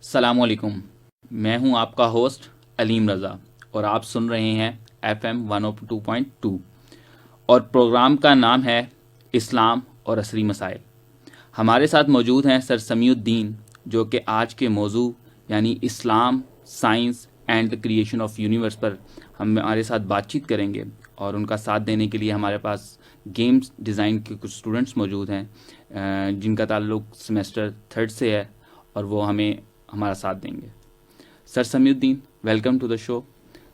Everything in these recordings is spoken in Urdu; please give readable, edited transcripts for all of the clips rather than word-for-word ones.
السلام علیکم، میں ہوں آپ کا ہوسٹ علیم رضا اور آپ سن رہے ہیں FM 102.2 اور پروگرام کا نام ہے اسلام اور عصری مسائل۔ ہمارے ساتھ موجود ہیں سر سمیع الدین، جو کہ آج کے موضوع یعنی اسلام، science and the creation of universe پر ہمارے ساتھ بات چیت کریں گے، اور ان کا ساتھ دینے کے لیے ہمارے پاس گیمز ڈیزائن کے کچھ اسٹوڈنٹس موجود ہیں جن کا تعلق سیمسٹر 3 سے ہے، اور وہ ہمارا ساتھ دیں گے۔ سر سمیع الدین، ویلکم ٹو دا شو۔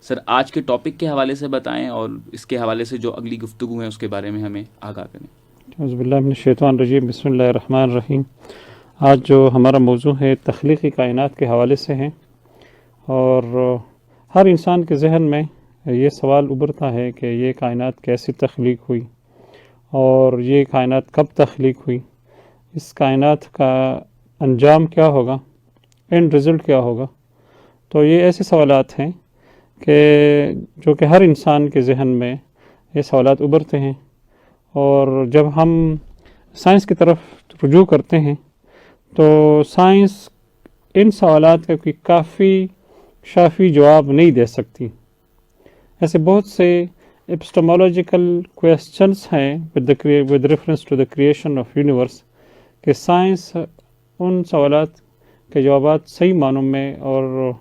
سر، آج کے ٹاپک کے حوالے سے بتائیں اور اس کے حوالے سے جو اگلی گفتگو ہے اس کے بارے میں ہمیں آگاہ کریں۔ اعوذ باللہ من الشیطان الرجیم، بسم اللہ الرحمن الرحیم۔ آج جو ہمارا موضوع ہے تخلیقی کائنات کے حوالے سے ہے، اور ہر انسان کے ذہن میں یہ سوال ابھرتا ہے کہ یہ کائنات کیسے تخلیق ہوئی اور یہ کائنات کب تخلیق ہوئی، اس کائنات کا انجام کیا ہوگا، اینڈ رزلٹ کیا ہوگا۔ تو یہ ایسے سوالات ہیں جو کہ ہر انسان کے ذہن میں یہ سوالات ابھرتے ہیں، اور جب ہم سائنس کی طرف رجوع کرتے ہیں تو سائنس ان سوالات کا کوئی کافی شافی جواب نہیں دے سکتی۔ ایسے بہت سے ایپسٹمولوجیکل کویسچنس ہیں with reference to the creation of universe کہ سائنس ان سوالات کے جوابات صحیح معنوں میں اور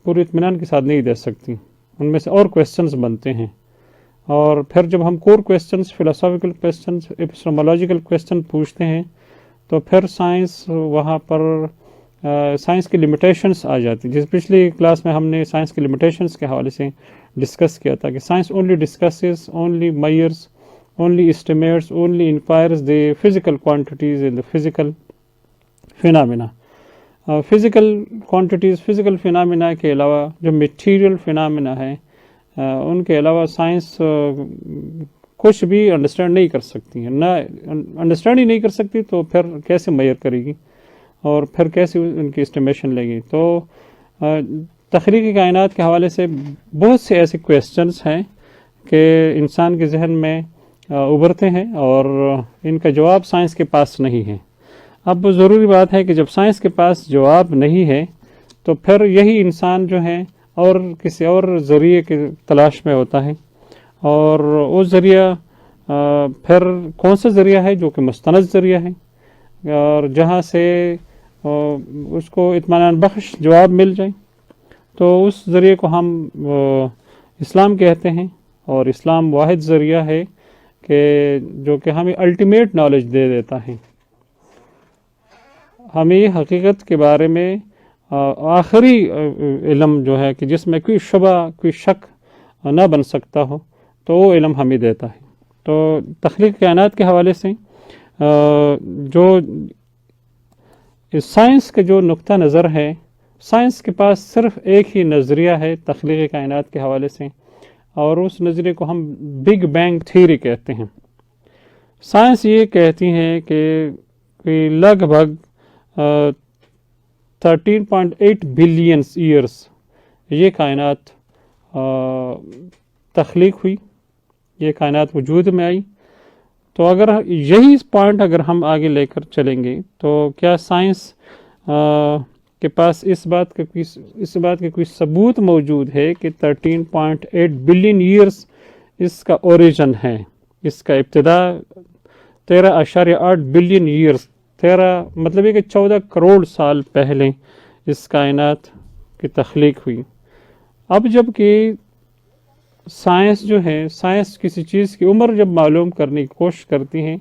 پوری اطمینان کے ساتھ نہیں دے سکتی۔ ان میں سے اور کویسچنس بنتے ہیں، اور پھر جب ہم کور کویسچنس، فلاسافیکل کویسچنس، ایپسٹمولوجیکل کویسچن پوچھتے ہیں تو پھر سائنس وہاں پر سائنس کی لمیٹیشنس آ جاتی۔ جس پچھلی کلاس میں ہم نے سائنس کی لمیٹیشنس کے حوالے سے ڈسکس کیا تھا کہ science only discusses, only measures, only estimates, only inquires the physical quantities in the physical phenomena. Physical quantities, physical phenomena کے علاوہ جو میٹیریل فینامنا ہے ان کے علاوہ سائنس کچھ بھی انڈرسٹینڈ نہیں کر سکتی ہے۔ نہ انڈرسٹینڈ ہی نہیں کر سکتی تو پھر کیسے میئر کرے گی اور پھر کیسے ان کی اسٹیمیشن لے گی۔ تو تخلیقی کائنات کے حوالے سے بہت سے ایسے کویسچنس ہیں کہ انسان کے ذہن میں ابھرتے ہیں، اور ان کا جواب سائنس کے پاس نہیں ہے۔ اب ضروری بات ہے کہ جب سائنس کے پاس جواب نہیں ہے تو پھر یہی انسان جو ہے اور کسی اور ذریعے کی تلاش میں ہوتا ہے، اور وہ ذریعہ پھر کون سا ذریعہ ہے جو کہ مستند ذریعہ ہے، اور جہاں سے اس کو اطمینان بخش جواب مل جائے، تو اس ذریعے کو ہم اسلام کہتے ہیں۔ اور اسلام واحد ذریعہ ہے جو کہ ہمیں الٹیمیٹ نالج دے دیتا ہے، ہمیں حقیقت کے بارے میں آخری علم جو ہے کہ جس میں کوئی شبہ، کوئی شک نہ بن سکتا ہو، تو وہ علم ہمیں دیتا ہے۔ تو تخلیق کائنات کے حوالے سے جو سائنس کا جو نقطہ نظر ہے، سائنس کے پاس صرف ایک ہی نظریہ ہے تخلیق کائنات کے حوالے سے، اور اس نظریے کو ہم بگ بینگ تھیوری کہتے ہیں۔ سائنس یہ کہتی ہے کہ لگ بھگ 13.8 بلین ایئرس یہ کائنات تخلیق ہوئی، یہ کائنات وجود میں آئی۔ تو اگر یہی پوائنٹ اگر ہم آگے لے کر چلیں گے تو کیا سائنس کے پاس اس بات کا کوئی ثبوت موجود ہے کہ 13.8 بلین ایئرس اس کا اوریجن ہے، اس کا ابتدا 13.8 بلین ایئرس، 13 مطلب ہے کہ 14 کروڑ سال پہلے اس کائنات کی تخلیق ہوئی۔ اب جب کہ سائنس جو ہے، سائنس کسی چیز کی عمر جب معلوم کرنے کی کوشش کرتی ہے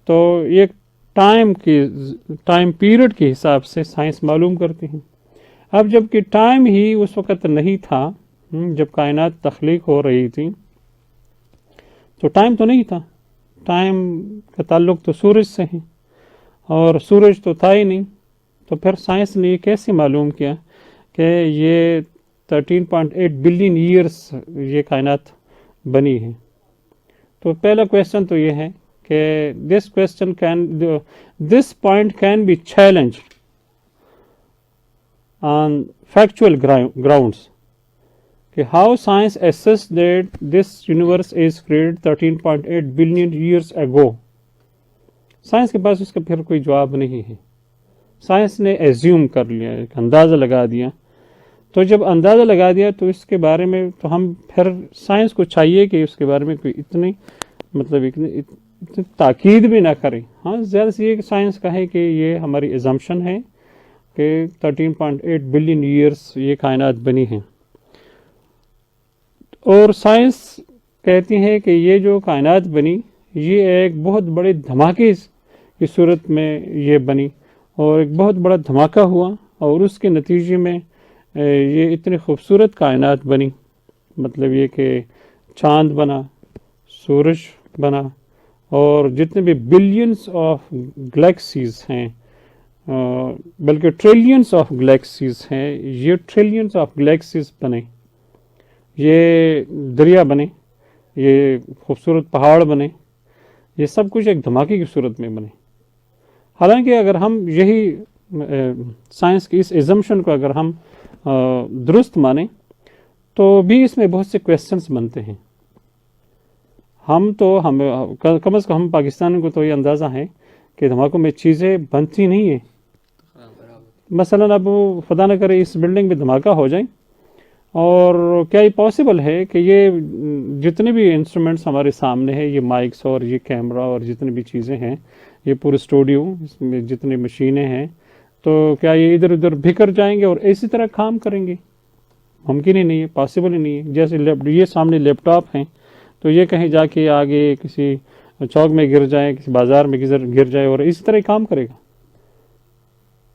تو ایک ٹائم پیریڈ کے حساب سے سائنس معلوم کرتی ہے۔ اب جب کہ ٹائم ہی اس وقت نہیں تھا جب کائنات تخلیق ہو رہی تھی، تو ٹائم تو نہیں تھا، ٹائم کا تعلق تو سورج سے ہے، اور سورج تو تھا ہی نہیں، تو پھر سائنس نے یہ کیسے معلوم کیا کہ یہ 13.8 بلین ایئرس یہ کائنات بنی ہے؟ تو پہلا کویسچن تو یہ ہے کہ this point can be challenge on factual grounds کہ how science assess that this universe is created 13.8 billion years ago. Science کے پاس اس کا پھر کوئی جواب نہیں ہے۔ سائنس نے ایزیوم کر لیا، ایک اندازہ لگا دیا. تو جب اندازہ لگا دیا تو اس کے بارے میں تو ہم پھر سائنس کو چاہیے کہ اس کے بارے میں کوئی اتنی تاکید بھی نہ کریں. ہاں زیادہ سے یہ کہ سائنس کہے کہ یہ ہماری ایزمپشن ہے کہ 13.8 بلین ایئرس یہ کائنات بنی ہیں، اور سائنس کہتی ہے کہ یہ جو کائنات بنی یہ ایک بہت بڑے دھماکے کی صورت میں یہ بنی، اور ایک بہت بڑا دھماکہ ہوا اور اس کے نتیجے میں یہ اتنی خوبصورت کائنات بنی. مطلب یہ کہ چاند بنا، سورج بنا، اور جتنے بھی بلینس آف گلیکسیز ہیں، بلکہ ٹریلینس آف گلیکسیز ہیں، یہ ٹریلینس آف گلیکسیز بنے، یہ دریا بنے، یہ خوبصورت پہاڑ بنے، یہ سب کچھ ایک دھماکے کی صورت میں بنے. حالانکہ اگر ہم یہی سائنس کی اس ایزمپشن کو اگر ہم درست مانیں تو بھی اس میں بہت سے کویسچنس بنتے ہیں. ہم کم از کم ہم پاکستان کو تو یہ اندازہ ہے کہ دھماکوں میں چیزیں بنتی نہیں ہیں. مثلاً اب خدا نہ کرے اس بلڈنگ میں دھماکہ ہو جائے، اور کیا یہ پاسبل ہے کہ یہ جتنے بھی انسٹرومنٹس ہمارے سامنے ہیں، یہ مائکس اور یہ کیمرہ اور جتنی بھی چیزیں ہیں، یہ پورے اسٹوڈیو، اس میں جتنی مشینیں ہیں، تو کیا یہ ادھر ادھر بکھر جائیں گے اور اسی طرح کام کریں گے؟ ممکن ہی نہیں ہے، پاسبل ہی نہیں ہے. جیسے یہ سامنے لیپ ٹاپ ہیں، تو یہ کہیں جا کے آگے کسی چوک میں گر جائے، کسی بازار میں گر جائے اور اسی طرح کام کرے گا.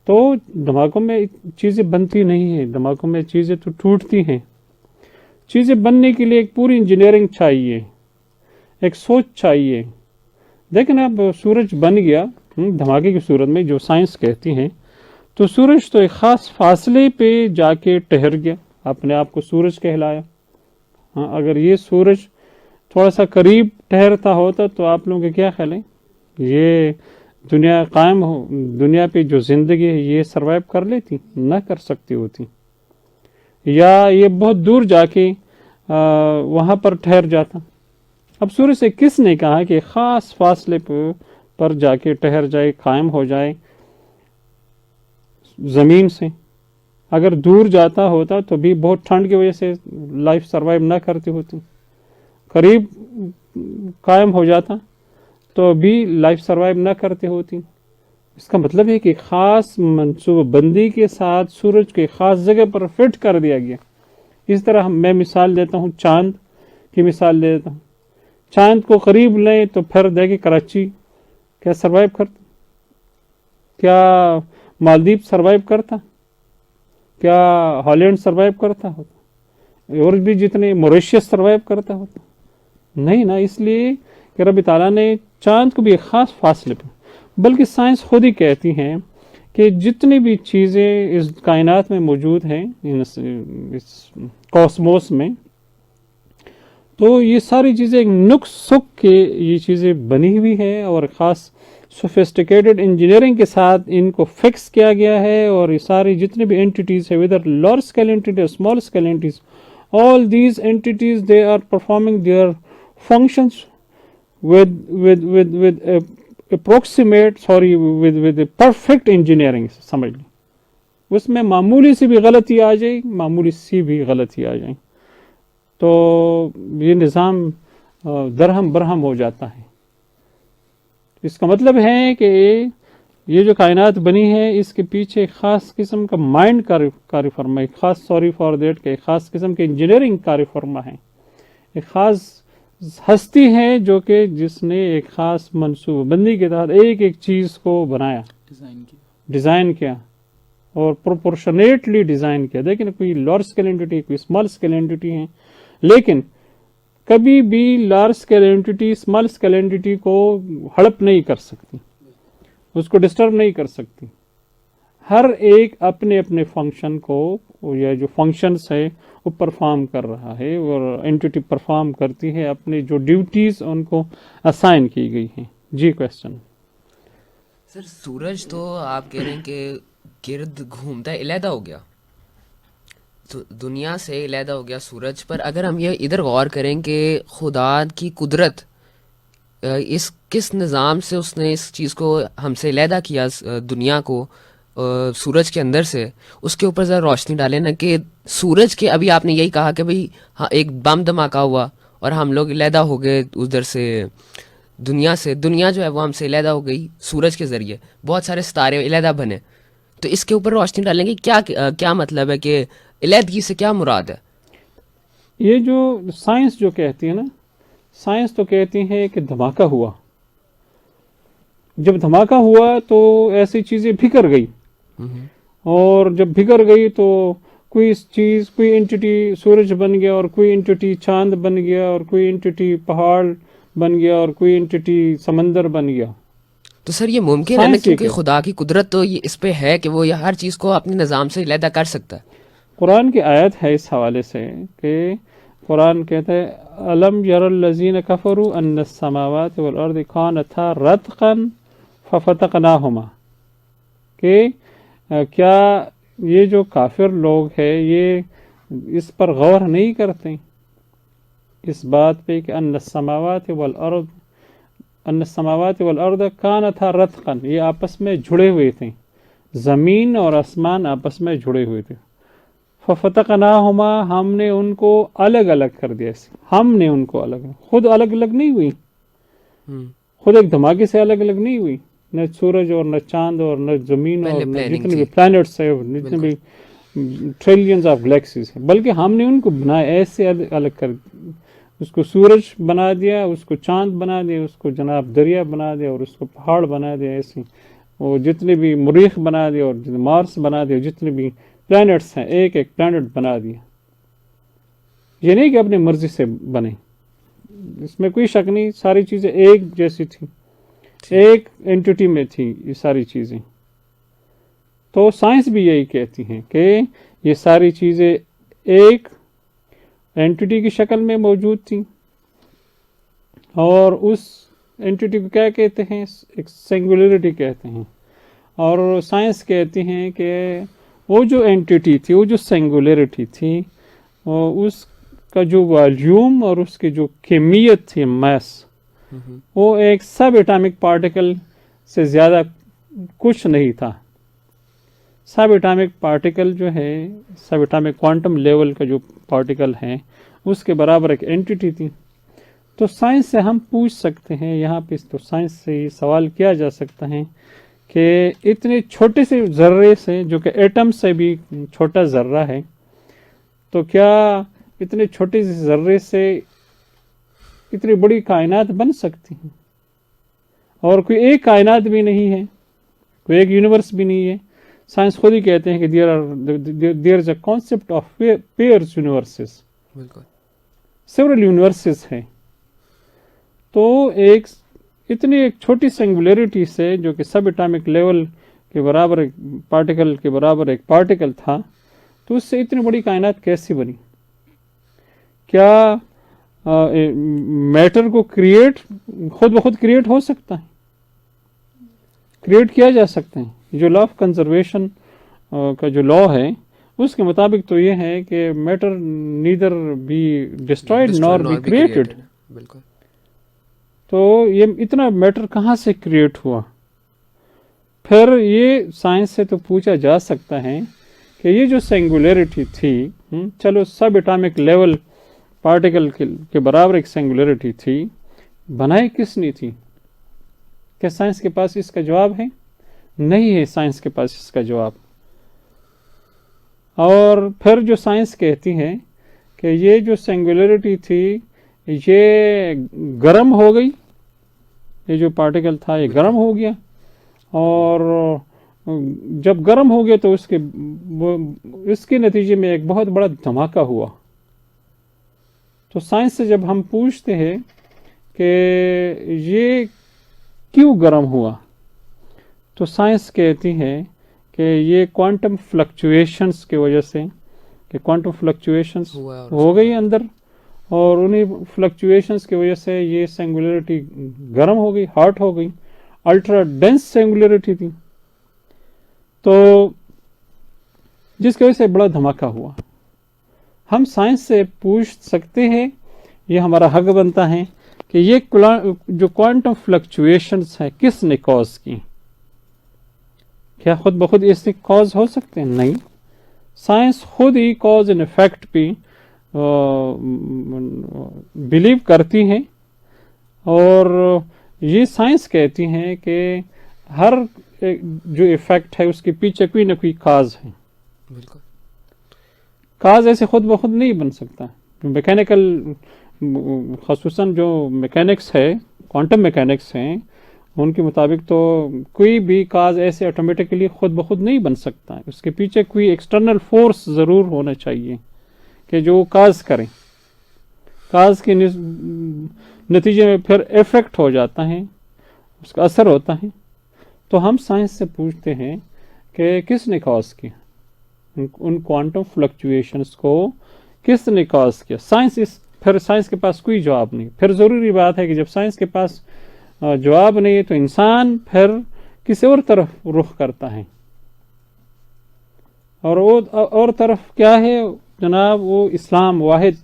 تو دھماکوں میں چیزیں بنتی نہیں ہیں، دھماکوں میں چیزیں تو ٹوٹتی ہیں. چیزیں بننے کے لیے ایک پوری انجینئرنگ چاہیے، ایک سوچ چاہیے. لیکن اب سورج بن گیا دھماکے کی صورت میں، جو سائنس کہتی ہیں، تو سورج تو ایک خاص فاصلے پہ جا کے ٹھہر گیا، اپنے آپ کو سورج کہلایا. اگر یہ سورج تھوڑا سا قریب ٹھہرتا ہوتا تو آپ لوگوں کے کیا خیال ہے؟ یہ دنیا قائم ہو، دنیا پہ جو زندگی ہے یہ سروائیو کر لیتی؟ نہ کر سکتی ہوتی. یا یہ بہت دور جا کے وہاں پر ٹھہر جاتا. اب سورج سے کس نے کہا کہ خاص فاصلے پر جا کے ٹھہر جائے، قائم ہو جائے زمین سے؟ اگر دور جاتا ہوتا تو بھی بہت ٹھنڈ کی وجہ سے لائف سروائیو نہ کرتی ہوتی. قریب قائم ہو جاتا تو بھی لائف سروائیو نہ کرتی ہوتی. اس کا مطلب ہے کہ خاص منصوبہ بندی کے ساتھ سورج کے خاص جگہ پر فٹ کر دیا گیا. اس طرح میں مثال دیتا ہوں، چاند کی مثال دیتا ہوں. چاند کو قریب لیں تو پھر دیکھیں کراچی کیا سروائیو کرتا؟ کیا مالدیپ سروائیو کرتا؟ کیا ہالینڈ سروائیو کرتا ہوتا؟ اور بھی جتنے موریشیس سروائیو کرتا ہوتا؟ نہیں نا. اس لیے کہ رب تعالیٰ نے چاند کو بھی ایک خاص فاصلے پہ، بلکہ سائنس خود ہی کہتی ہیں کہ جتنی بھی چیزیں اس کائنات میں موجود ہیں، اس کاسموس میں، تو یہ ساری چیزیں ایک نقص سکھ کے یہ چیزیں بنی ہوئی ہیں، اور خاص سوفسٹیکیٹڈ انجینئرنگ کے ساتھ ان کو فکس کیا گیا ہے. اور یہ ساری جتنے بھی اینٹیز ہیں، whether large scale entity or small scale entities, all these entities they are performing their functions with approximate with perfect engineering. سمجھ لیں اس میں معمولی سی بھی غلطی آ جائے، معمولی سی بھی غلطی آ جائے تو یہ نظام درہم برہم ہو جاتا ہے. اس کا مطلب ہے کہ یہ جو کائنات بنی ہے اس کے پیچھے ایک خاص قسم کا مائنڈ کاری فرما، ایک خاص سوری فار دیٹ کہ ایک خاص قسم کے انجینئرنگ کاری فرما ہے، ایک خاص ہستی ہے جو کہ جس نے ایک خاص منصوبہ بندی کے تحت ایک ایک چیز کو بنایا، ڈیزائن کیا اور پروپورشنیٹلی ڈیزائن کیا. دیکھیں کوئی لارج اسکیل اینٹیٹی، کوئی اسمال اسکیل اینٹیٹی ہیں، لیکن کبھی بھی large scale entity small scale entity کو ہڑپ نہیں کر سکتی، اس کو ڈسٹرب نہیں کر سکتی. ہر ایک اپنے اپنے فنکشن کو، یا جو فنکشنز ہے وہ پرفارم کر رہا ہے، اور اینٹیٹی پرفارم کرتی ہے اپنے جو ڈیوٹیز ان کو اسائن کی گئی ہیں. جی کویسچن سر. سورج تو آپ کہہ رہے ہیں کہ گرد گھومتا ہے، علیحدہ ہو گیا، دنیا سے علیحدہ ہو گیا سورج. پر اگر ہم یہ ادھر غور کریں کہ خدا کی قدرت اس کس نظام سے اس نے اس چیز کو ہم سے علیحدہ کیا دنیا کو، سورج کے اندر سے، اس کے اوپر ذرا روشنی ڈالیں نا کہ سورج کے، ابھی آپ نے یہی کہا کہ بھئی ہاں ایک بم دھماکہ ہوا اور ہم لوگ علیحدہ ہو گئے ادھر سے، دنیا سے، دنیا جو ہے وہ ہم سے علیحدہ ہو گئی سورج کے ذریعے، بہت سارے ستارے علیحدہ بنے. تو اس کے اوپر روشنی ڈالیں گے کیا مطلب ہے کہ علیحدگی سے کیا مراد ہے؟ یہ جو سائنس جو کہتی ہے نا، سائنس تو کہتی ہے کہ دھماکہ ہوا. جب دھماکہ ہوا تو ایسی چیزیں بکھر گئی، اور جب بکھر گئی تو کوئی چیز، کوئی انٹیٹی سورج بن گیا، اور کوئی انٹیٹی چاند بن گیا، اور کوئی انٹیٹی پہاڑ بن گیا، اور کوئی انٹیٹی سمندر بن گیا. تو سر یہ ممکن ہے نا، کیونکہ خدا کی قدرت تو یہ اس پہ ہے کہ وہ یہ ہر چیز کو اپنے نظام سے علیحدہ کر سکتا ہے. قرآن کی آیت ہے اس حوالے سے کہ قرآن کہتا ہے الم یر الذین کفروا ان السماوات والارض کانتا رتقا ففتقناہما، کہ کیا یہ جو کافر لوگ ہیں یہ اس پر غور نہیں کرتے اس بات پہ کہ ان السماوات والارض کانتا رتقا، یہ آپس میں جڑے ہوئے تھے، زمین اور آسمان آپس میں جڑے ہوئے تھے. ففتقناہما، ہم نے ان کو الگ الگ کر دیا. ہم نے ان کو الگ، خود الگ الگ نہیں ہوئی، خود ایک دھماکے سے الگ الگ نہیں ہوئی، نہ سورج اور نہ چاند اور نہ زمین اور نہ جتنے بھی پلانٹس ہیں، جتنے بھی ٹریلینز آف گلیکسیز ہیں، بلکہ ہم نے ان کو بنایا ایسے الگ کر، اس کو سورج بنا دیا، اس کو چاند بنا دیا، اس کو جناب دریا بنا دیا، اور اس کو پہاڑ بنا دیا، ایسے وہ جتنے بھی مریخ بنا دیا، اور مارس بنا دیا، جتنے بھی پلانٹس ہیں ایک ایک پلانٹ بنا دیا. یہ نہیں کہ اپنی مرضی سے بنے، اس میں کوئی شک نہیں، ساری چیزیں ایک جیسی تھیں، ایک اینٹیٹی میں تھی یہ ساری چیزیں. تو سائنس بھی یہی کہتی ہیں کہ یہ ساری چیزیں ایک اینٹیٹی کی شکل میں موجود تھیں، اور اس اینٹیٹی کو کیا کہتے ہیں؟ ایک سنگولیرٹی کہتے ہیں. اور سائنس کہتی ہیں کہ وہ جو اینٹیٹی تھی، وہ جو سنگولیرٹی تھی، اس کا جو والیوم اور اس کی جو کمیت تھی، میس، وہ ایک سب ایٹامک پارٹیکل سے زیادہ کچھ نہیں تھا. سب ایٹامک پارٹیکل جو ہے، سب ایٹامک کوانٹم لیول کا جو پارٹیکل ہے، اس کے برابر ایک اینٹیٹی تھی. تو سائنس سے ہم پوچھ سکتے ہیں، یہاں پہ تو سائنس سے یہ سوال کیا جا سکتا ہے کہ اتنے چھوٹے سے ذرے سے، جو کہ ایٹم سے بھی چھوٹا ذرہ ہے، تو کیا اتنے چھوٹے سے ذرے سے اتنی بڑی کائنات بن سکتی ہیں؟ اور کوئی ایک کائنات بھی نہیں ہے، کوئی ایک یونیورس بھی نہیں ہے. سائنس خود ہی کہتے ہیں کہ there is a concept of pairs universes, several universes ہیں. تو ایک چھوٹی سنگولیرٹی سے، جو کہ سب ایٹامک لیول کے برابر ایک پارٹیکل کے برابر ایک پارٹیکل تھا، تو اس سے اتنی بڑی کائنات کیسی بنی؟ کیا میٹر کو خود بخود کریٹ ہو سکتا ہے؟ کریٹ کیا جا سکتا ہے؟ جو لا آف کنزرویشن کا جو لا ہے، اس کے مطابق تو یہ ہے کہ میٹر نیدر بی ڈسٹرائڈ نار بی کریٹڈ. بالکل. تو یہ اتنا میٹر کہاں سے کریٹ ہوا؟ پھر یہ سائنس سے تو پوچھا جا سکتا ہے کہ یہ جو سنگولیرٹی تھی، چلو سب ایٹامک لیول پارٹیکل کے برابر ایک سنگولیرٹی تھی، بنائی کس نے تھی؟ کیا سائنس کے پاس اس کا جواب ہے؟ نہیں ہے سائنس کے پاس اس کا جواب. اور پھر جو سائنس کہتی ہے کہ یہ جو سنگولیرٹی تھی یہ گرم ہو گئی، یہ جو پارٹیکل تھا یہ گرم ہو گیا، اور جب گرم ہو گیا تو اس کے نتیجے میں ایک بہت بڑا دھماکہ ہوا. تو سائنس سے جب ہم پوچھتے ہیں کہ یہ کیوں گرم ہوا، تو سائنس کہتی ہے کہ یہ کوانٹم فلکچویشنز کی وجہ سے، کہ کوانٹم فلکچویشنز ہو گئی اندر، اور انہیں فلکچویشنز کی وجہ سے یہ سنگولیرٹی گرم ہو گئی، ہاٹ ہو گئی، الٹرا ڈینس سنگولیرٹی تھی، تو جس کی وجہ سے بڑا دھماکہ ہوا. ہم سائنس سے پوچھ سکتے ہیں، یہ ہمارا حق بنتا ہے کہ یہ جو کوانٹم فلکچویشنز ہیں کس نے کاز کی. کیا خود بخود اس سے کاز ہو سکتے ہیں؟ نہیں، سائنس خود ہی کاز اینڈ افیکٹ پہ بلیو کرتی ہے، اور یہ سائنس کہتی ہیں کہ ہر جو افیکٹ ہے اس کے پیچھے کوئی نہ کوئی کاز ہے. بالکل. کاز ایسے خود بخود نہیں بن سکتا. میکینیکل خصوصاً جو میکینکس ہے، کوانٹم میکینکس ہیں، ان کے مطابق تو کوئی بھی کاز ایسے آٹومیٹکلی خود بخود نہیں بن سکتا ہے. اس کے پیچھے کوئی ایکسٹرنل فورس ضرور ہونا چاہیے کہ جو کاز کریں. کاز کے نتیجے میں پھر ایفیکٹ ہو جاتا ہے، اس کا اثر ہوتا ہے. تو ہم سائنس سے پوچھتے ہیں کہ کس نے کاز کیا ان کوانٹم فلکچویشنز کو، کس نے کاز کیا؟ پھر سائنس کے پاس کوئی جواب نہیں. پھر ضروری بات ہے کہ جب سائنس کے پاس جواب نہیں تو انسان پھر کسی اور طرف رخ کرتا ہے. اور طرف کیا ہے جناب؟ وہ اسلام واحد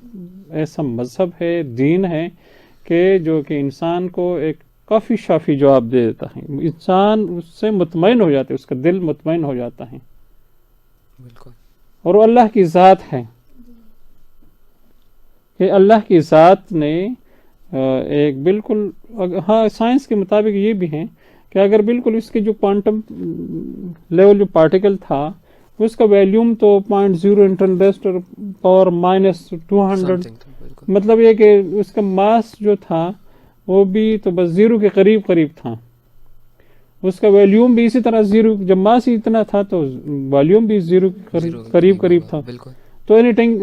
ایسا مذہب ہے، دین ہے کہ جو کہ انسان کو ایک کافی شافی جواب دے دیتا ہے. انسان اس سے مطمئن ہو جاتا ہے، اس کا دل مطمئن ہو جاتا ہے. بالکل. اور وہ اللہ کی ذات ہے کہ اللہ کی ذات نے ایک بالکل، ہاں سائنس کے مطابق یہ بھی ہے کہ اگر بالکل اس کے جو کوانٹم لیول جو پارٹیکل تھا اس کا ویلیوم تو 0.0 × 10⁻²00، مطلب یہ کہ اس کا ماس جو تھا وہ بھی تو بس زیرو کے قریب تھا. اس کا ویلیوم بھی اسی طرح زیرو، جب ماس ہی اتنا تھا تو ویلیوم بھی زیرو کے قریب تھا. تو اینی ٹائم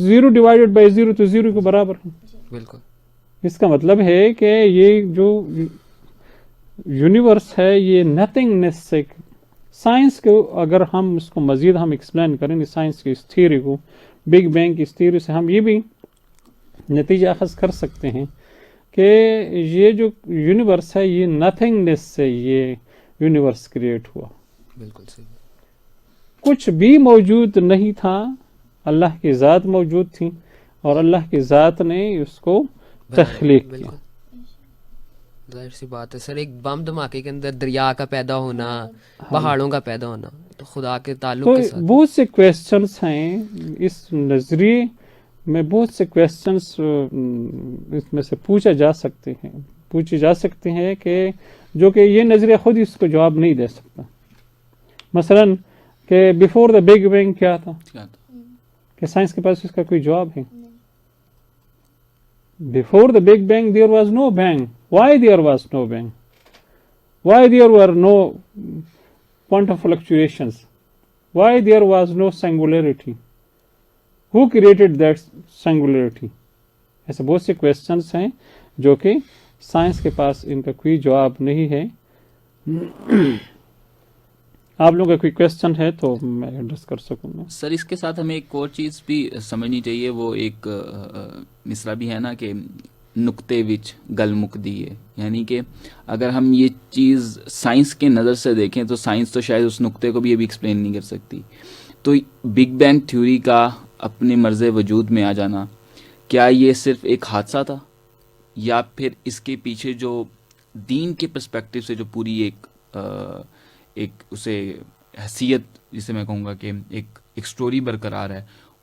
0/0 تو زیرو کے برابر ہے. بالکل. اس کا مطلب ہے کہ یہ جو یونیورس ہے یہ نتھنگنیس سے، سائنس کو اگر ہم اس کو مزید ہم ایکسپلین کریں گے، سائنس کی اس تھیوری کو، بگ بینگ کی اس تھیوری سے ہم یہ بھی نتیجہ اخذ کر سکتے ہیں کہ یہ جو یونیورس ہے یہ نتھنگنیس سے یہ یونیورس کریٹ ہوا. بالکل صحیح. کچھ بھی موجود نہیں تھا، اللہ کی ذات موجود تھی اور اللہ کی ذات نے اس کو تخلیق کیا. ظاہر سی بات ہے سر، ایک بم دھماکے کے اندر دریا کا پیدا ہونا، پہاڑوں کا پیدا ہونا، تو خدا کے تعلق کے ساتھ بہت سے کویسچنس ہیں اس نظریے میں، بہت سے کویسچنس اس میں سے پوچھے جا سکتے ہیں کہ جو کہ یہ نظریہ خود اس کو جواب نہیں دے سکتا. مثلا کہ بیفور دا بگ بینگ کیا تھا، کہ سائنس کے پاس اس کا کوئی جواب ہے؟ Before the Big Bang there was no bang. Why there was no bang? Why there were no quantum fluctuations? Why there was no singularity? Who created that singularity? ایسے بہت سے کویسچنس ہیں جو کہ سائنس کے پاس ان کا کوئی جواب نہیں ہے. آپ لوگوں کا کوئی کویسچن ہے تو میں ایڈریس کر سکوں گا. سر اس کے ساتھ ہمیں ایک اور چیز بھی سمجھنی چاہیے، وہ ایک مصرع بھی ہے نا کہ نقطے وچ گل مکدی ہے، یعنی کہ اگر ہم یہ چیز سائنس کے نظر سے دیکھیں تو سائنس تو شاید اس نقطے کو بھی ابھی ایکسپلین نہیں کر سکتی. تو بگ بینگ تھیوری کا اپنے مرز وجود میں آ جانا، کیا یہ صرف ایک حادثہ تھا، یا پھر اس کے پیچھے جو دین کے پرسپیکٹو سے جو پوری ایک اسے حیثیت جسے میں کہوں گا کہ ایک سٹوری برقرار ہے،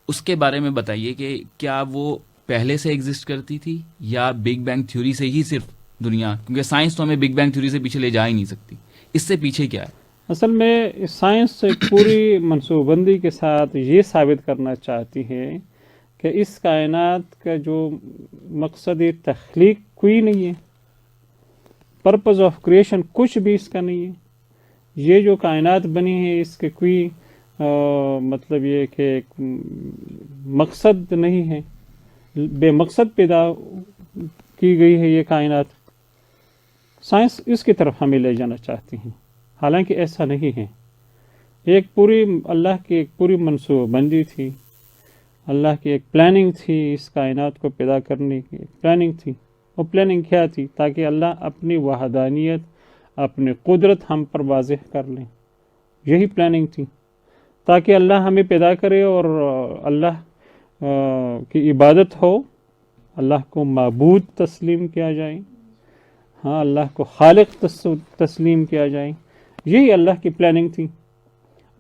اس کے بارے میں بتائیے کہ کیا وہ پہلے سے ایگزسٹ کرتی تھی یا بگ بینگ تھیوری سے ہی صرف دنیا، کیونکہ سائنس تو ہمیں بگ بینگ تھیوری سے پیچھے لے جا ہی نہیں سکتی، اس سے پیچھے کیا ہے؟ اصل میں سائنس ایک پوری منصوبہ بندی کے ساتھ یہ ثابت کرنا چاہتی ہے کہ اس کائنات کا جو مقصد تخلیق کوئی نہیں ہے، پرپز آف کریشن کچھ بھی اس کا نہیں ہے. یہ جو کائنات بنی ہے اس کے کوئی مطلب یہ کہ ایک مقصد نہیں ہے، بے مقصد پیدا کی گئی ہے یہ کائنات. سائنس اس کی طرف ہمیں لے جانا چاہتی ہیں، حالانکہ ایسا نہیں ہے. ایک پوری اللہ کی ایک پوری منصوبہ بندی تھی، اللہ کی ایک پلاننگ تھی، اس کائنات کو پیدا کرنے کی ایک پلاننگ تھی. وہ پلاننگ کیا تھی؟ تاکہ اللہ اپنی وحدانیت، اپنی قدرت ہم پر واضح کر لیں. یہی پلاننگ تھی، تاکہ اللہ ہمیں پیدا کرے اور اللہ کی عبادت ہو، اللہ کو معبود تسلیم کیا جائے، ہاں اللہ کو خالق تسلیم کیا جائے. یہی اللہ کی پلاننگ تھی.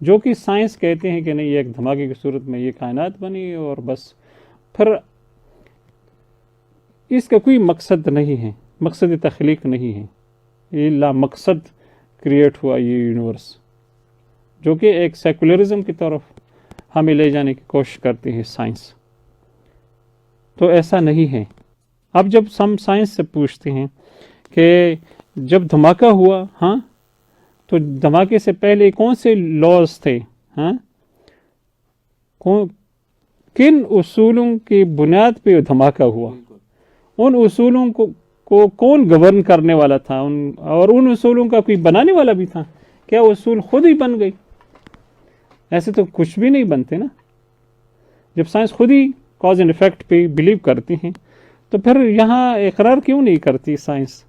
جو کہ سائنس کہتے ہیں کہ نہیں، یہ ایک دھماکے کی صورت میں یہ کائنات بنی اور بس، پھر اس کا کوئی مقصد نہیں ہے، مقصد تخلیق نہیں ہے، یہ لا مقصد کریٹ ہوا یہ یونیورس، جو کہ ایک سیکولرزم کی طرف ہمیں لے جانے کی کوشش کرتی ہے سائنس. تو ایسا نہیں ہے. اب جب ہم سائنس سے پوچھتے ہیں کہ جب دھماکہ ہوا، ہاں، تو دھماکے سے پہلے کون سے لاز تھے، ہاں، کن اصولوں کی بنیاد پہ دھماکہ ہوا، ان اصولوں کو کون گورن کرنے والا تھا، اور ان اصولوں کا کوئی بنانے والا بھی تھا؟ کیا اصول خود ہی بن گئی؟ ایسے تو کچھ بھی نہیں بنتے نا. جب سائنس خود ہی کاز اینڈ افیکٹ پہ بلیو کرتی ہیں تو پھر یہاں اقرار کیوں نہیں کرتی سائنس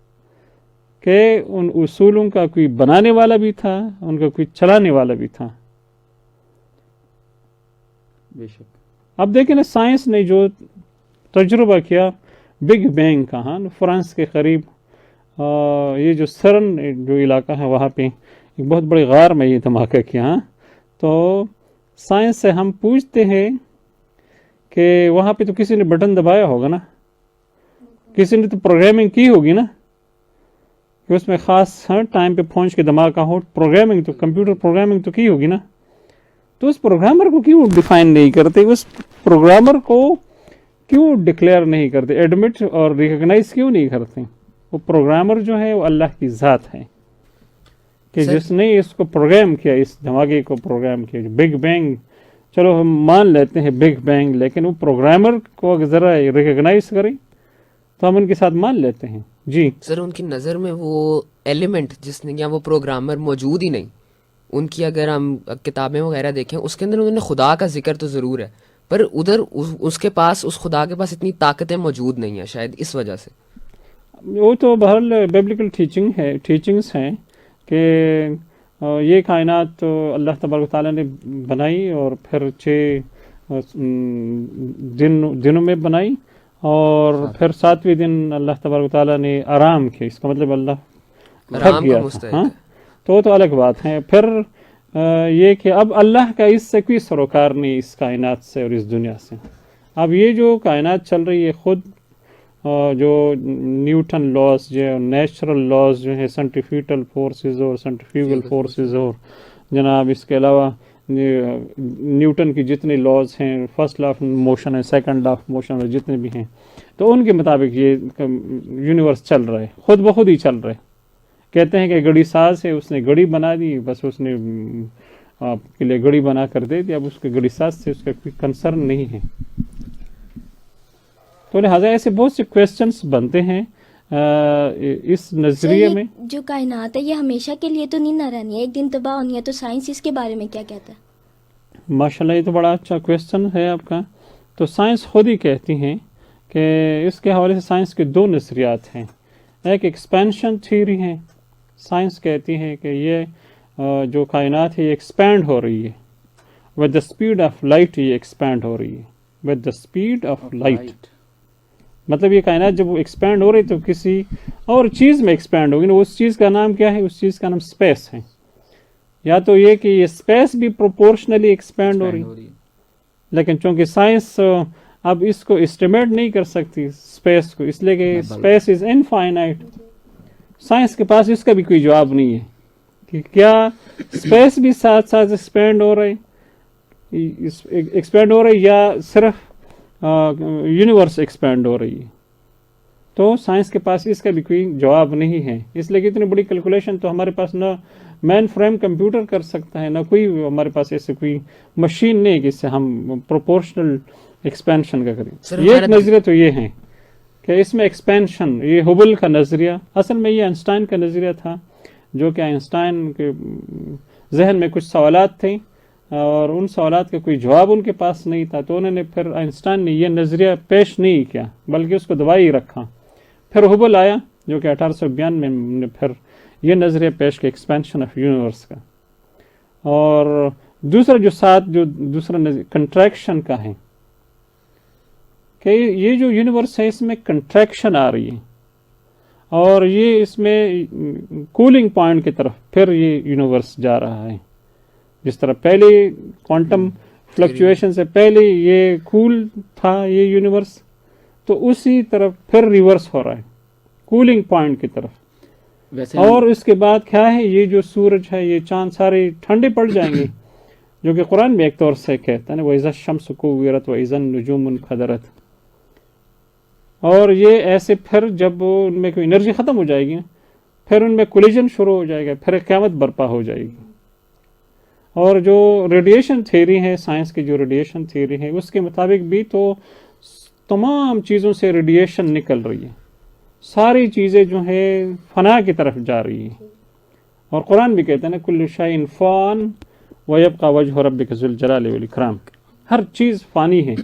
کہ ان اصولوں کا کوئی بنانے والا بھی تھا، ان کا کوئی چلانے والا بھی تھا؟ بے شک. اب دیکھیں نا، سائنس نے جو تجربہ کیا بگ بینگ کا، ہاں، فرانس کے قریب یہ جو سرن جو علاقہ ہے وہاں پہ ایک بہت بڑی غار میں یہ دھماکہ کیا. ہاں، تو سائنس سے ہم پوچھتے ہیں کہ وہاں پہ تو کسی نے بٹن دبایا ہوگا نا، کسی نے تو پروگرامنگ کی ہوگی نا، کہ اس میں خاص ٹائم پہ پہنچ کے دھماکہ ہو. پروگرامنگ تو کمپیوٹر پروگرامنگ تو کی ہوگی نا. تو اس پروگرامر کو کیوں ڈیفائن نہیں کرتے، اس پروگرامر کو کیوں ڈکلیئر نہیں کرتے، ایڈمٹ اور ریکگنائز کیوں نہیں کرتے؟ وہ پروگرامر جو ہے وہ اللہ کی ذات ہے کہ جس نے اس کو پروگرام کیا، اس دھماکے کو پروگرام کیا. بگ بینگ چلو ہم مان لیتے ہیں بگ بینگ، لیکن وہ پروگرامر کو اگر ذرا ریکگنائز کریں تو ہم ان کے ساتھ مان لیتے ہیں. جی سر، ان کی نظر میں وہ ایلیمنٹ جس نے یا وہ پروگرامر موجود ہی نہیں. ان کی اگر ہم کتابیں وغیرہ دیکھیں اس کے اندر انہوں نے خدا کا ذکر تو ضرور ہے، پر ادھر اس کے پاس، اس خدا کے پاس اتنی طاقتیں موجود نہیں ہیں، شاید اس وجہ سے. وہ تو بہرحال بیبلیکل ٹیچنگس ہیں کہ یہ کائنات تو اللہ تبارک و تعالیٰ نے بنائی اور پھر 6 دنوں میں بنائی، اور پھر 7ویں دن اللہ تبارک و تعالیٰ نے آرام کیا. اس کا مطلب اللہ تھک گیا تھا. ہاں، تو وہ تو الگ بات ہے. پھر یہ کہ اب اللہ کا اس سے کوئی سروکار نہیں، اس کائنات سے اور اس دنیا سے. اب یہ جو کائنات چل رہی ہے خود جو نیوٹن لاز جو نیچرل لاز جو ہیں، سینٹریفیوٹل فورسز اور سینٹریفیوگل فورسز، اور جناب اس کے علاوہ نیوٹن کی جتنے لاز ہیں، فرسٹ لا آف موشن ہے، سیکنڈ لا آف موشن ہے، جتنے بھی ہیں، تو ان کے مطابق یہ یونیورس چل رہا ہے، خود بخود ہی چل رہا ہے. کہتے ہیں کہ گڑی ساز ہے، اس نے گڑی بنا دی، بس اس نے آپ کے لیے گڑی بنا کر دے دی، اب اس کے گڑی ساز سے اس کا کوئی کنسرن نہیں ہے. تو لہٰذا ایسے بہت سے کویسچنس بنتے ہیں اس نظریے میں. جو کائنات ہے یہ ہمیشہ کے لیے تو نہیں نہ رہنی ہے، ایک دن تباہ ہونی ہے، تو سائنس اس کے بارے میں کیا کہتا ہے؟ ماشاءاللہ، یہ تو بڑا اچھا کویسچن ہے آپ کا. تو سائنس خود ہی کہتی ہیں کہ اس کے حوالے سے سائنس کے 2 نظریات ہیں. ایک ایکسپینشن تھیوری ہے. سائنس کہتی ہے کہ یہ جو کائنات ہے یہ ایکسپینڈ ہو رہی ہے with the speed of light. یہ ایکسپینڈ ہو رہی ہے with the speed of light. مطلب یہ کائنات جب وہ ایکسپینڈ ہو رہی تو کسی اور چیز میں ایکسپینڈ ہوگی نا. اس چیز کا نام کیا ہے؟ اس چیز کا نام اسپیس ہے. یا تو یہ کہ یہ اسپیس بھی پروپورشنلی ایکسپینڈ ہو رہی ہے، لیکن چونکہ سائنس اب اس کو اسٹیمیٹ نہیں کر سکتی اسپیس کو، اس لیے کہ اسپیس از انفائنائٹ. سائنس کے پاس اس کا بھی کوئی جواب نہیں ہے کہ کیا اسپیس بھی ساتھ ساتھ ایکسپینڈ ہو رہی یا صرف یونیورس ایکسپینڈ ہو رہی ہے. تو سائنس کے پاس اس کا بھی کوئی جواب نہیں ہے. اس لیے کہ اتنی بڑی کیلکولیشن تو ہمارے پاس نہ مین فریم کمپیوٹر کر سکتا ہے، نہ کوئی ہمارے پاس ایسے کوئی مشین نہیں کہ اس سے ہم پروپورشنل ایکسپینشن کا کریں. یہ ایک نظریہ تو یہ ہے کہ اس میں ایکسپینشن، یہ ہبل کا نظریہ، اصل میں یہ آئنسٹائن کا نظریہ تھا، جو کہ آئنسٹائن کے ذہن میں کچھ سوالات تھے اور ان سوالات کا کوئی جواب ان کے پاس نہیں تھا. تو انہوں نے پھر آئنسٹائن نے یہ نظریہ پیش نہیں کیا بلکہ اس کو دبائی رکھا. پھر ہبل آیا جو کہ 1892 میں نے پھر یہ نظریہ پیش کیا ایکسپینشن آف یونیورس کا. اور دوسرا نظریہ کنٹریکشن کا ہے کہ یہ جو یونیورس ہے اس میں کنٹریکشن آ رہی ہے اور یہ اس میں کولنگ پوائنٹ کی طرف پھر یہ یونیورس جا رہا ہے. جس طرح پہلے کوانٹم فلکچویشن سے پہلے یہ کول تھا یہ یونیورس، تو اسی طرف پھر ریورس ہو رہا ہے کولنگ پوائنٹ کی طرف. ویسے اور اس کے بعد کیا ہے، یہ جو سورج ہے یہ چاند سارے ٹھنڈے پڑ جائیں گے، جو کہ قرآن میں ایک طور سے کہتا ہے نا وَإِذَا الشَّمْسُ كُوِّرَتْ وَإِذَا النُّجُومُ انْكَدَرَتْ. اور یہ ایسے پھر جب ان میں کوئی انرجی ختم ہو جائے گی پھر ان میں کولیجن شروع ہو جائے گا، پھر قیامت برپا ہو جائے گی. اور جو ریڈیشن تھیوری ہے، سائنس کی جو ریڈیشن تھیوری ہے، اس کے مطابق بھی تو تمام چیزوں سے ریڈیشن نکل رہی ہے، ساری چیزیں جو ہے فنا کی طرف جا رہی ہیں. اور قرآن بھی کہتا ہے نا کل شیء فان ویبقى وجہ ربک ذو الجلال والاکرام. ہر چیز فانی ہے،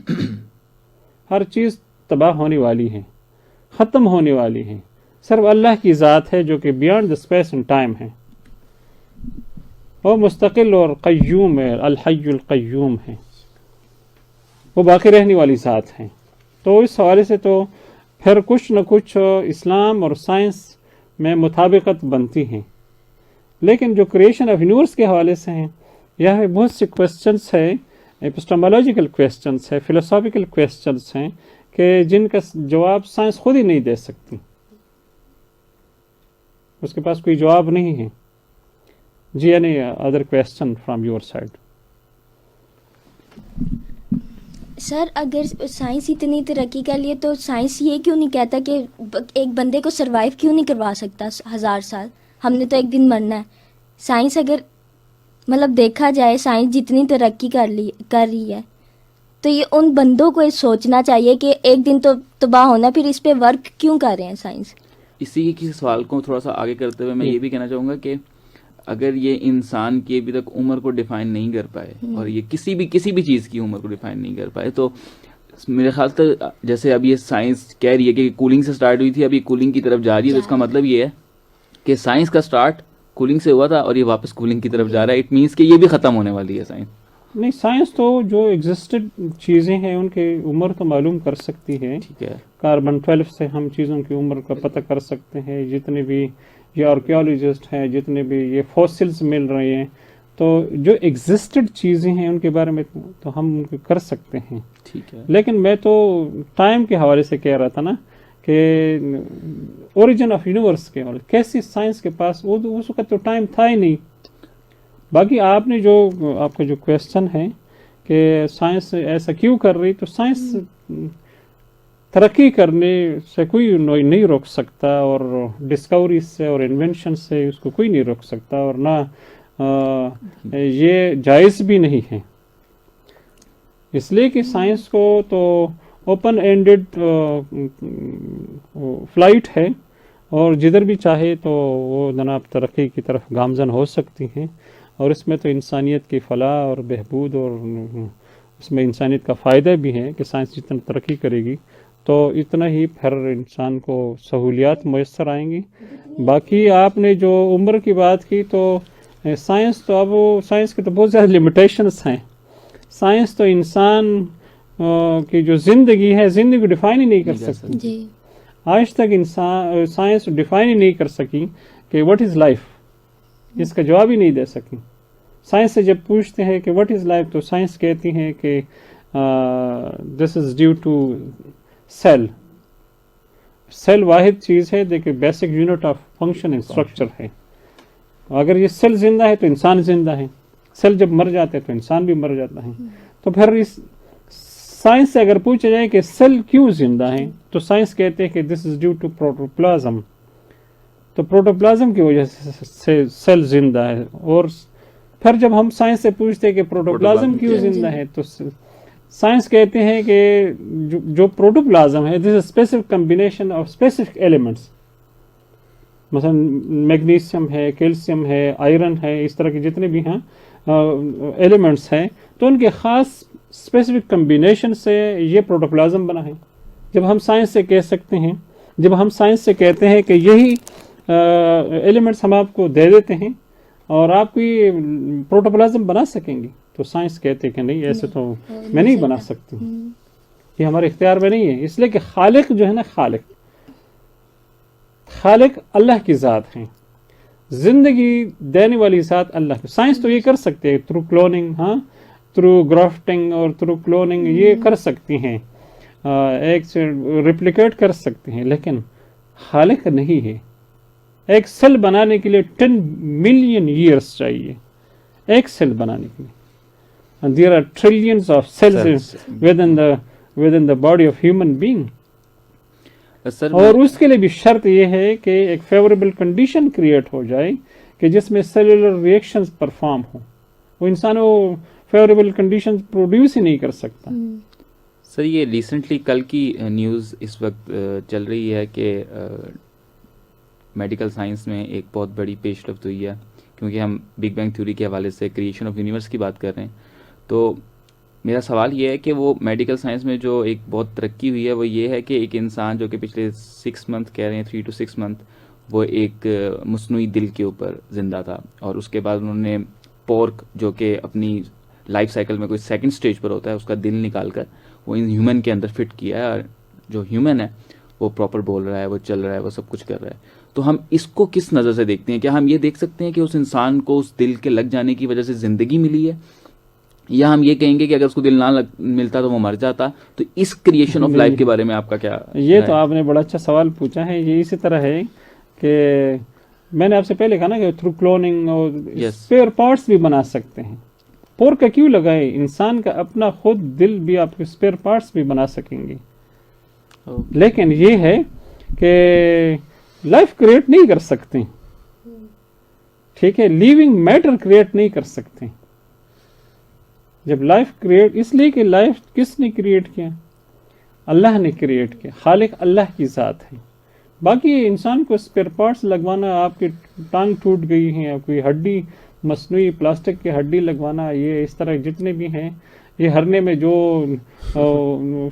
ہر چیز تباہ ہونے والی ہے، ختم ہونے والی ہے. صرف اللہ کی ذات ہے جو کہ beyond the space and time ہے، وہ مستقل اور قیوم ہے، الحی القیوم ہے، وہ باقی رہنے والی ذات ہے. تو اس حوالے سے تو پھر کچھ نہ کچھ اسلام اور سائنس میں مطابقت بنتی ہیں. لیکن جو کریشن آف یونیورس کے حوالے سے ہیں، یہاں بہت سے کویسچنس ہیں، ایپسٹمولوجیکل کویسچنس ہیں، فلسافیکل کویسچنس ہیں کہ جن کا جواب سائنس خود ہی نہیں دے سکتی، اس کے پاس کوئی جواب نہیں ہے. جی any other question from your side? Sir اگر سائنس اتنی ترقی کر لیے تو سائنس یہ کیوں نہیں کہتا کہ ایک بندے کو سروائیو کیوں نہیں کروا سکتا 1000 سال؟ ہم نے تو ایک دن مرنا ہے. سائنس اگر مطلب دیکھا جائے سائنس جتنی ترقی کر رہی ہے تو یہ ان بندوں کو سوچنا چاہیے کہ ایک دن تو تباہ ہونا، پھر اس پہ ورک کیوں کر رہے ہیں سائنس. اسی کے سوال کو تھوڑا سا آگے کرتے ہوئے میں یہ بھی کہنا چاہوں گا کہ اگر یہ انسان کی ابھی تک عمر کو ڈیفائن نہیں کر پائے اور یہ کسی بھی چیز کی عمر کو ڈیفائن نہیں کر پائے، تو میرے خیال سے جیسے اب یہ سائنس کہہ رہی ہے کہ کولنگ سے سٹارٹ ہوئی تھی، اب یہ کولنگ کی طرف جا رہی ہے، تو اس کا مطلب یہ ہے کہ سائنس کا سٹارٹ کولنگ سے ہوا تھا اور یہ واپس کولنگ کی طرف جا رہا ہے. اٹ مینس کہ یہ بھی ختم ہونے والی ہے سائنس. نہیں، سائنس تو جو ایگزسٹڈ چیزیں ہیں ان کی عمر تو معلوم کر سکتی ہے. ٹھیک ہے، کاربن 12 سے ہم چیزوں کی عمر کا پتہ کر سکتے ہیں. جتنے بھی یہ آرکیولوجسٹ ہیں، جتنے بھی یہ فوسلز مل رہے ہیں، تو جو ایگزسٹڈ چیزیں ہیں ان کے بارے میں تو ہم ان کو کر سکتے ہیں. ٹھیک ہے. لیکن میں تو ٹائم کے حوالے سے کہہ رہا تھا نا کہ اوریجن آف یونیورس کے حوالے کیسی سائنس کے پاس اس وقت تو ٹائم تھا ہی نہیں. باقی آپ نے جو آپ کا جو کویسچن ہے کہ سائنس ایسا کیوں کر رہی، تو سائنس ترقی کرنے سے کوئی نہیں روک سکتا، اور ڈسکوری سے اور انوینشن سے اس کو کوئی نہیں روک سکتا، اور نہ یہ جائز بھی نہیں ہے. اس لیے کہ سائنس کو تو اوپن اینڈڈ فلائٹ ہے، اور جدھر بھی چاہے تو وہ جناب ترقی کی طرف گامزن ہو سکتی ہیں. اور اس میں تو انسانیت کی فلاح اور بہبود، اور اس میں انسانیت کا فائدہ بھی ہے کہ سائنس جتنا ترقی کرے گی تو اتنا ہی پھر انسان کو سہولیات میسر آئیں گی. باقی آپ نے جو عمر کی بات کی، تو سائنس تو اب سائنس کی تو بہت زیادہ لمیٹیشنس ہیں. سائنس تو انسان کی جو زندگی ہے، زندگی کو ڈیفائن ہی نہیں کر سکتی. جی آج تک سائنس ڈیفائن ہی نہیں کر سکی کہ واٹ از لائف، اس کا جواب ہی نہیں دے سکی. سائنس سے جب پوچھتے ہیں کہ واٹ از لائف، تو سائنس کہتی ہے کہ this is due to cell. Cell واحد چیز ہے دیکھیں، basic unit of function and structure ہے. اگر یہ سیل زندہ ہے تو انسان زندہ ہے، سیل جب مر جاتے تو انسان بھی مر جاتا ہے. تو پھر اس سائنس سے اگر پوچھا جائے کہ سیل کیوں زندہ ہے، تو سائنس کہتے ہیں کہ this is due to protoplasm. تو پروٹوپلازم کی وجہ سے سیل زندہ ہے. اور پھر جب ہم سائنس سے پوچھتے ہیں کہ پروٹوپلازم کیوں زندہ ہے، تو سائنس کہتے ہیں کہ جو پروٹوپلازم ہے، this is specific combination of specific elements. مثلا میگنیشیم ہے، کیلشیم ہے، آئرن ہے، اس طرح کے جتنے بھی ہیں ایلیمنٹس ہیں، تو ان کے خاص اسپیسیفک کمبینیشن سے یہ پروٹوپلازم بنا ہے. جب ہم سائنس سے کہہ سکتے ہیں، جب ہم سائنس سے کہتے ہیں کہ یہی ایلیمنٹس ہم آپ کو دے دیتے ہیں اور آپ کی پروٹوپلازم بنا سکیں گے، تو سائنس کہتے ہیں کہ نہیں، ایسے تو میں نہیں بنا سکتی، یہ ہمارے اختیار میں نہیں ہے. اس لیے کہ خالق جو ہے نا، خالق اللہ کی ذات ہیں. زندگی دینے والی ذات اللہ کی. سائنس تو یہ کر سکتے ہیں تھرو کلوننگ, ہاں تھرو گرافٹنگ اور تھرو کلوننگ یہ کر سکتی ہیں, ایک سے ریپلیکیٹ کر سکتے ہیں, لیکن خالق نہیں ہے. ایک سیل بنانے کے لیے 10 ملین ایئرس چاہیے ایک سیل بنانے کے لیے. And there are trillions of cells within the body of human being. اور اس کے لیے بھی شرط یہ ہے کہ ایک فیوریبل کنڈیشن کریٹ ہو جائے کہ جس میں سیلولر ریئیکشنز پرفارم ہوں. وہ انسان وہ فیوریبل کنڈیشن پروڈیوس ہی نہیں کر سکتا. سر یہ ریسنٹلی کل کی نیوز اس وقت چل رہی ہے کہ میڈیکل سائنس میں ایک بہت بڑی پیش رفت ہوئی ہے, کیونکہ ہم بگ بینگ تھیوری کے حوالے سے کریشن آف یونیورس کی بات کر رہے ہیں. تو میرا سوال یہ ہے کہ وہ میڈیکل سائنس میں جو ایک بہت ترقی ہوئی ہے وہ یہ ہے کہ ایک انسان جو کہ پچھلے 6 منتھ کہہ رہے ہیں 3 to 6 منتھ وہ ایک مصنوعی دل کے اوپر زندہ تھا, اور اس کے بعد انہوں نے پورک جو کہ اپنی لائف سائیکل میں کوئی سیکنڈ سٹیج پر ہوتا ہے اس کا دل نکال کر وہ ان ہیومن کے اندر فٹ کیا ہے, اور جو ہیومن ہے وہ پراپر بول رہا ہے, وہ چل رہا ہے, وہ سب کچھ کر رہا ہے. تو ہم اس کو کس نظر سے دیکھتے ہیں؟ کیا ہم یہ دیکھ سکتے ہیں کہ اس انسان کو اس دل کے لگ جانے کی وجہ سے زندگی ملی ہے, یا ہم یہ کہیں گے کہ اگر اس کو دل نہ ملتا تو وہ مر جاتا؟ تو اس کریشن آف لائف کے بارے میں آپ کا کیا؟ یہ تو آپ نے بڑا اچھا سوال پوچھا ہے. یہ اسی طرح ہے کہ میں نے آپ سے پہلے کہا نا کہ تھرو کلوننگ اور اسپیئر پارٹس بھی بنا سکتے ہیں. پور کا کیوں لگائے, انسان کا اپنا خود دل بھی آپ کے اسپیئر پارٹس بھی بنا سکیں گے. لیکن یہ ہے کہ لائف کریٹ نہیں کر سکتے, ٹھیک ہے, لیونگ میٹر کریٹ نہیں کر سکتے. جب لائف کریٹ, اس لیے کہ لائف کس نے کریٹ کیا؟ اللہ نے کریٹ کیا. خالق اللہ کی ذات ہے. باقی انسان کو اسپیئر پارٹس لگوانا, آپ کی ٹانگ ٹوٹ گئی ہے, آپ کوئی ہڈی مصنوعی پلاسٹک کی ہڈی لگوانا, یہ اس طرح جتنے بھی ہیں, یہ ہرنے میں جو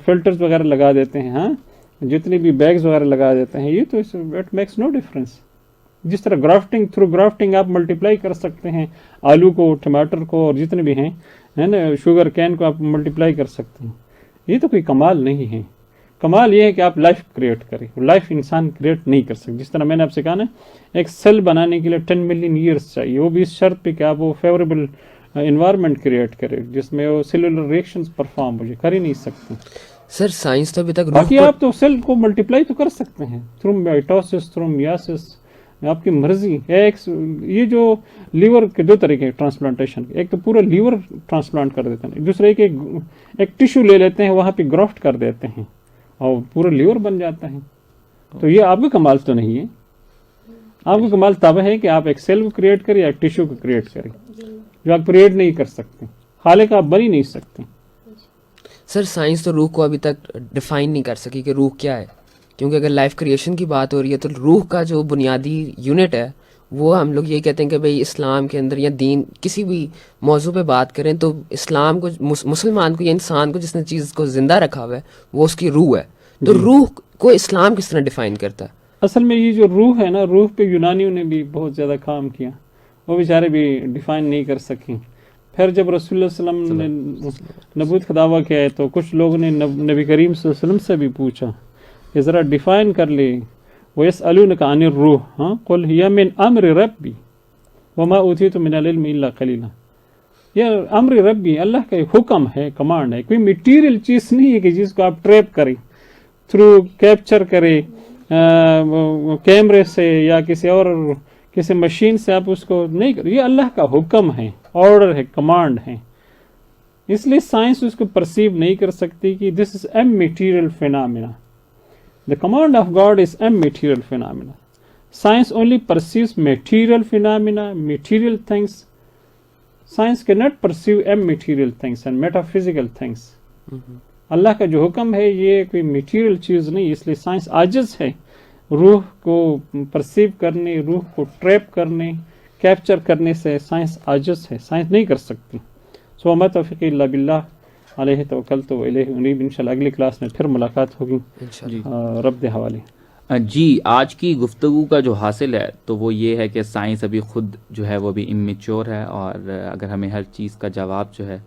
فلٹرز وغیرہ لگا دیتے ہیں, ہاں جتنے بھی بیگز وغیرہ لگا دیتے ہیں, یہ تو اٹ میکس نو ڈفرینس. جس طرح گرافٹنگ, تھرو گرافٹنگ آپ ملٹیپلائی کر سکتے ہیں آلو کو, ٹماٹر کو, اور جتنے بھی ہیں ہے نا, شوگر کین کو آپ ملٹیپلائی کر سکتے ہیں. یہ تو کوئی کمال نہیں ہے. کمال یہ ہے کہ آپ لائف کریٹ کریں. لائف انسان کریٹ نہیں کر سکتے. جس طرح میں نے آپ سے کہا نا, ایک سیل بنانے کے لیے 10 ملین ایئرس چاہیے, وہ بھی اس شرط پہ کہ آپ وہ فیوریبل انوائرمنٹ کریٹ کرے جس میں وہ سیلولر ریئیکشنز پرفارم ہو جائے. کر ہی نہیں سکتے. سر سائنس تو ابھی تک باقی آپ تو سیل کو ملٹیپلائی تو کر سکتے ہیں تھرو مائٹوسس, تھرو میاسس, آپ کی مرضی. یہ جو لیور کے 2 طریقے ٹرانسپلانٹیشن کے, ایک تو پورا لیور ٹرانسپلانٹ کر دیتے ہیں, دوسرے ایک ٹیشو لے لیتے ہیں, وہاں پہ گرافٹ کر دیتے ہیں اور پورا لیور بن جاتا ہے. تو یہ آپ کا کمال تو نہیں ہے. آپ کا کمال تب ہے کہ آپ ایک سیل کو کریٹ کریں یا ایک ٹیشو کو کریٹ کریں, جو آپ کریٹ نہیں کر سکتے. خالق آپ بن ہی نہیں سکتے. سر سائنس تو روح کو ابھی تک ڈیفائن نہیں کر سکی کہ روح کیا ہے, کیونکہ اگر لائف کریشن کی بات ہو رہی ہے تو روح کا جو بنیادی یونٹ ہے وہ ہم لوگ یہ کہتے ہیں کہ بھئی اسلام کے اندر یا دین کسی بھی موضوع پہ بات کریں تو اسلام کو, مسلمان کو یا انسان کو جس نے چیز کو زندہ رکھا ہوا ہے وہ اس کی روح ہے. تو روح کو اسلام کس طرح ڈیفائن کرتا ہے؟ اصل میں یہ جو روح ہے نا, روح پہ یونانیوں نے بھی بہت زیادہ کام کیا, وہ بیچارے بھی ڈیفائن نہیں کر سکیں. پھر جب رسول اللہ صلی اللہ علیہ وسلم نے نبوت کا دعویٰ کیا ہے تو کچھ لوگوں نے نبی کریم صلی اللہ علیہ وسلم سے بھی پوچھا کہ ذرا ڈیفائن کر لے. وَيَسْأَلُونَكَ عَنِ الرُّوحِ, ہاں قُلْ هِيَ مِنْ أَمْرِ رَبِّي وَمَا أُوتِيتُم مِنَ الْعِلْمِ إِلَّا قَلِيلًا. یہ امر ربی, اللہ کا حکم ہے, کمانڈ ہے. کوئی میٹیریل چیز نہیں ہے کہ جس کو آپ ٹریپ کریں, تھرو کیپچر کریں کیمرے سے یا کسی مشین سے, آپ اس کو نہیں کریں. یہ اللہ کا حکم ہے, آرڈر ہے, کمانڈ ہے. اس لیے سائنس اس کو پرسیو نہیں کر سکتی کہ this is immaterial phenomena. The command of God is immaterial phenomena. Science only perceives material phenomena, material things. Science cannot perceive immaterial things and metaphysical things. اللہ کا جو حکم ہے یہ کوئی میٹیریل چیز نہیں, اس لیے سائنس عاجز ہے روح کو پرسیو کرنے, روح کو ٹریپ کرنے, کیپچر کرنے سے سائنس عاجز ہے, سائنس نہیں کر سکتی. سو وما توفیق الا باللہ علیہ توکلت و الیہ انیب. انشاءاللہ اگلی کلاس میں پھر ملاقات ہوگی رب دے حوالے. جی, آج کی گفتگو کا جو حاصل ہے تو وہ یہ ہے کہ سائنس ابھی خود جو ہے وہ بھی امیچور ہے, اور اگر ہمیں ہر چیز کا جواب جو ہے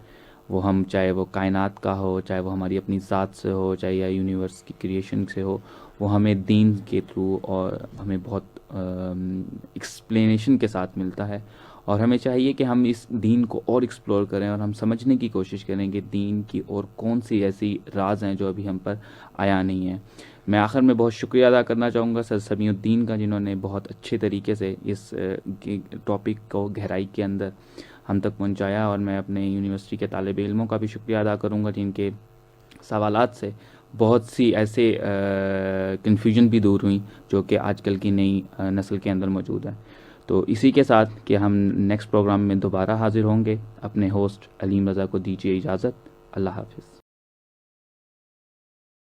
وہ ہم چاہے وہ کائنات کا ہو، چاہے وہ ہماری اپنی ذات سے ہو، چاہے یا یونیورس کی کریشن سے ہو، وہ ہمیں دین کے تھرو اور ہمیں بہت ایکسپلینیشن کے ساتھ ملتا ہے. اور ہمیں چاہیے کہ ہم اس دین کو اور ایکسپلور کریں اور ہم سمجھنے کی کوشش کریں کہ دین کی اور کون سی ایسی راز ہیں جو ابھی ہم پر آیا نہیں ہیں. میں آخر میں بہت شکریہ ادا کرنا چاہوں گا سر سمیع الدین کا، جنہوں نے بہت اچھے طریقے سے اس ٹاپک کو گہرائی کے اندر ہم تک پہنچایا. اور میں اپنے یونیورسٹی کے طالب علموں کا بھی شکریہ ادا کروں گا جن کے سوالات سے بہت سی ایسے کنفیوژن بھی دور ہوئیں جو کہ آج کل کی نئی نسل کے اندر موجود ہے. تو اسی کے ساتھ کہ ہم نیکسٹ پروگرام میں دوبارہ حاضر ہوں گے. اپنے ہوسٹ علیم رضا کو دیجیے اجازت. اللہ حافظ.